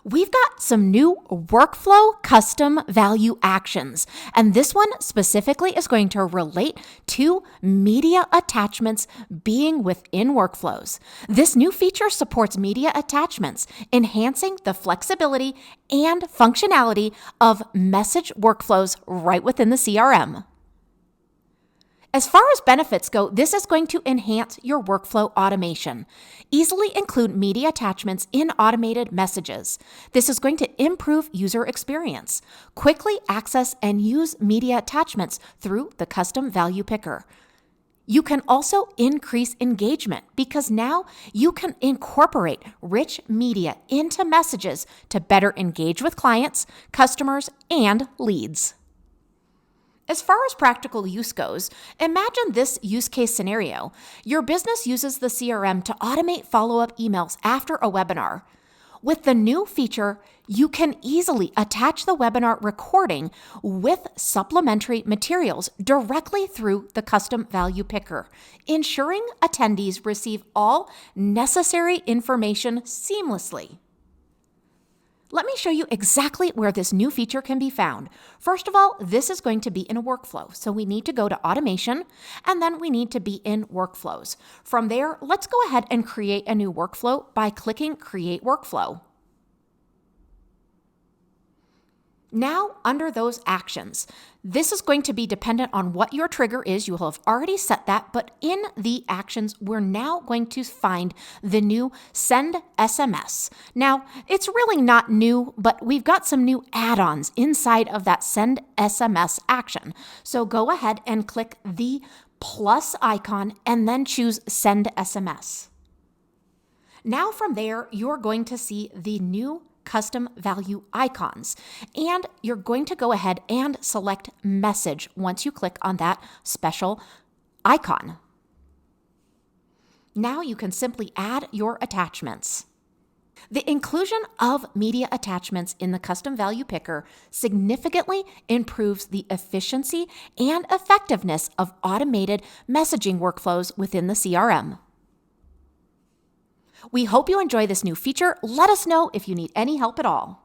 we've got some new workflow custom value actions. And this one specifically is going to relate to media attachments being within workflows. This new feature supports media attachments, enhancing the flexibility and functionality of message workflows right within the CRM. As far as benefits go, this is going to enhance your workflow automation. Easily include media attachments in automated messages. This is going to improve user experience. Quickly access and use media attachments through the custom value picker. You can also increase engagement because now you can incorporate rich media into messages to better engage with clients, customers, and leads. As far as practical use goes, imagine this use case scenario. Your business uses the CRM to automate follow-up emails after a webinar. With the new feature, you can easily attach the webinar recording with supplementary materials directly through the custom value picker, ensuring attendees receive all necessary information seamlessly. Let me show you exactly where this new feature can be found. First of all, this is going to be in a workflow. So we need to go to automation, and then we need to be in workflows. From there, let's go ahead and create a new workflow by clicking Create Workflow. Now, under those actions, this is going to be dependent on what your trigger is. You will have already set that, but in the actions, we're now going to find the new Send SMS. Now, it's really not new, but we've got some new add-ons inside of that Send SMS action. So go ahead and click the plus icon and then choose Send SMS. Now from there, you're going to see the new custom value icons, and you're going to go ahead and select message once you click on that special icon. Now you can simply add your attachments. The inclusion of media attachments in the custom value picker significantly improves the efficiency and effectiveness of automated messaging workflows within the CRM. We hope you enjoy this new feature. Let us know if you need any help at all.